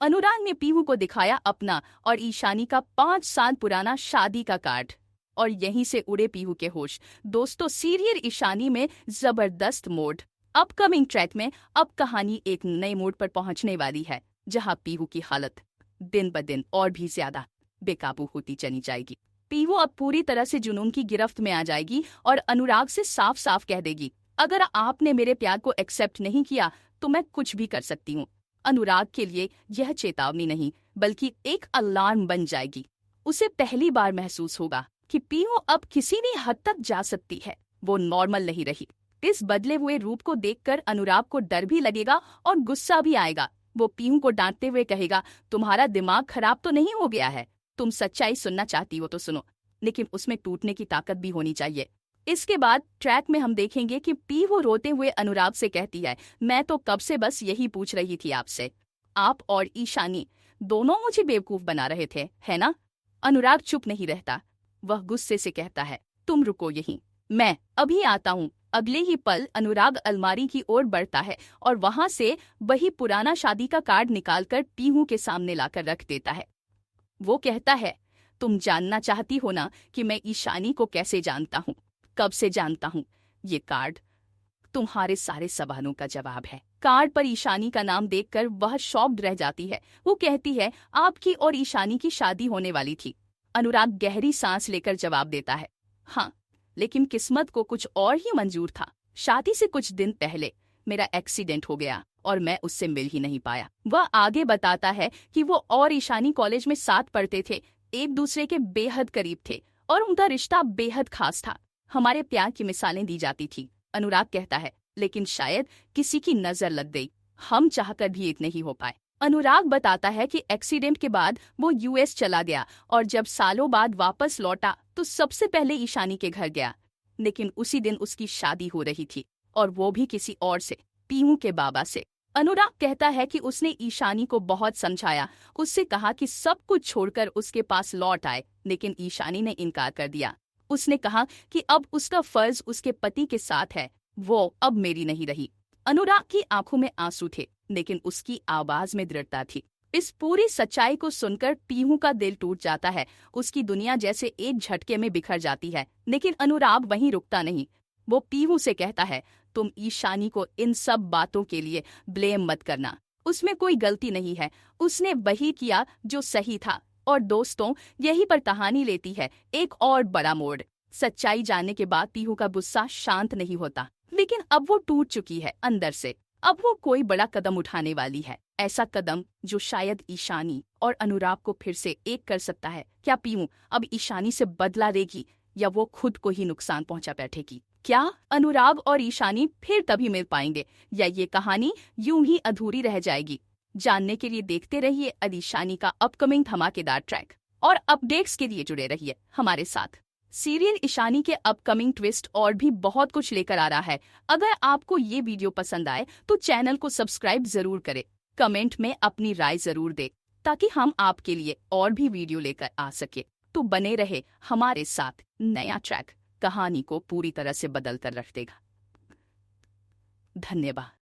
अनुराग ने पीहू को दिखाया अपना और ईशानी का 5 साल पुराना शादी का कार्ड और यहीं से उड़े पीहू के होश। दोस्तों, सीरियल ईशानी में जबरदस्त मोड़। अपकमिंग ट्रैक में अब कहानी एक नए मोड़ पर पहुंचने वाली है, जहां पीहू की हालत दिन ब दिन और भी ज्यादा बेकाबू होती चली जाएगी। पीहू अब पूरी तरह से जुनून की गिरफ्त में आ जाएगी और अनुराग से साफ साफ कह देगी, अगर आपने मेरे प्यार को एक्सेप्ट नहीं किया तो मैं कुछ भी कर सकती हूँ। अनुराग के लिए यह चेतावनी नहीं बल्कि एक अलार्म बन जाएगी। उसे पहली बार महसूस होगा कि पीहू अब किसी भी हद तक जा सकती है, वो नॉर्मल नहीं रही। इस बदले हुए रूप को देखकर अनुराग को डर भी लगेगा और गुस्सा भी आएगा। वो पीहू को डांटते हुए कहेगा, तुम्हारा दिमाग खराब तो नहीं हो गया है? तुम सच्चाई सुनना चाहती हो तो सुनो, लेकिन उसमें टूटने की ताकत भी होनी चाहिए। इसके बाद ट्रैक में हम देखेंगे कि पीहू रोते हुए अनुराग से कहती है, मैं तो कब से बस यही पूछ रही थी आपसे। आप और ईशानी दोनों मुझे बेवकूफ बना रहे थे, है ना? अनुराग चुप नहीं रहता। वह गुस्से से कहता है, तुम रुको यहीं, मैं अभी आता हूँ। अगले ही पल अनुराग अलमारी की ओर बढ़ता है और वहां से वही पुराना शादी का कार्ड निकालकर पीहू के सामने लाकर रख देता है। वो कहता है, तुम जानना चाहती हो ना कि मैं ईशानी को कैसे जानता हूँ, कब से जानता हूँ? ये कार्ड तुम्हारे सारे सवालों का जवाब है। कार्ड पर ईशानी का नाम देखकर वह शॉक्ड रह जाती है। वो कहती है, आपकी और ईशानी की शादी होने वाली थी। अनुराग गहरी सांस लेकर जवाब देता है, हाँ, लेकिन किस्मत को कुछ और ही मंजूर था। शादी से कुछ दिन पहले मेरा एक्सीडेंट हो गया और मैं उससे मिल ही नहीं पाया। वह आगे बताता है कि वो और ईशानी कॉलेज में साथ पढ़ते थे, एक दूसरे के बेहद करीब थे और उनका रिश्ता बेहद खास था। हमारे प्यार की मिसालें दी जाती थी। अनुराग कहता है, लेकिन शायद किसी की नजर लग गई, हम चाहकर भी इतने ही हो पाए। अनुराग बताता है कि एक्सीडेंट के बाद वो यूएस चला गया और जब सालों बाद वापस लौटा तो सबसे पहले ईशानी के घर गया, लेकिन उसी दिन उसकी शादी हो रही थी और वो भी किसी और से, पीहू के बाबा से। अनुराग कहता है कि उसने ईशानी को बहुत समझाया, उससे कहा कि सब कुछ छोड़कर उसके पास लौट आए, लेकिन ईशानी ने इनकार कर दिया। उसने कहा कि अब उसका फर्ज उसके पति के साथ है, वो अब मेरी नहीं रही। अनुराग की आंखों में आंसू थे, लेकिन उसकी आवाज में दृढ़ता थी। इस पूरी सच्चाई को सुनकर पीहू का दिल टूट जाता है। उसकी दुनिया जैसे एक झटके में बिखर जाती है, लेकिन अनुराग वहीं रुकता नहीं। वो पीहू से कहता है, तुम ईशानी को इन सब बातों के लिए ब्लेम मत करना, उसमें कोई गलती नहीं है, उसने वही किया जो सही था। और दोस्तों, यही पर कहानी लेती है एक और बड़ा मोड़। सच्चाई जानने के बाद पीहू का गुस्सा शांत नहीं होता, लेकिन अब वो टूट चुकी है अंदर से। अब वो कोई बड़ा कदम उठाने वाली है, ऐसा कदम जो शायद ईशानी और अनुराग को फिर से एक कर सकता है। क्या पीहू अब ईशानी से बदला लेगी या वो खुद को ही नुकसान पहुंचा बैठेगी? क्या अनुराग और ईशानी फिर तभी मिल पाएंगे या ये कहानी यूं ही अधूरी रह जाएगी? जानने के लिए देखते रहिए ईशानी का अपकमिंग धमाकेदार ट्रैक और अपडेट्स के लिए जुड़े रहिए हमारे साथ। सीरियल ईशानी के अपकमिंग ट्विस्ट और भी बहुत कुछ लेकर आ रहा है। अगर आपको ये वीडियो पसंद आए तो चैनल को सब्सक्राइब जरूर करें, कमेंट में अपनी राय जरूर दें ताकि हम आपके लिए और भी वीडियो लेकर आ सके। तो बने रहे हमारे साथ, नया ट्रैक कहानी को पूरी तरह से बदल कर रख देगा। धन्यवाद।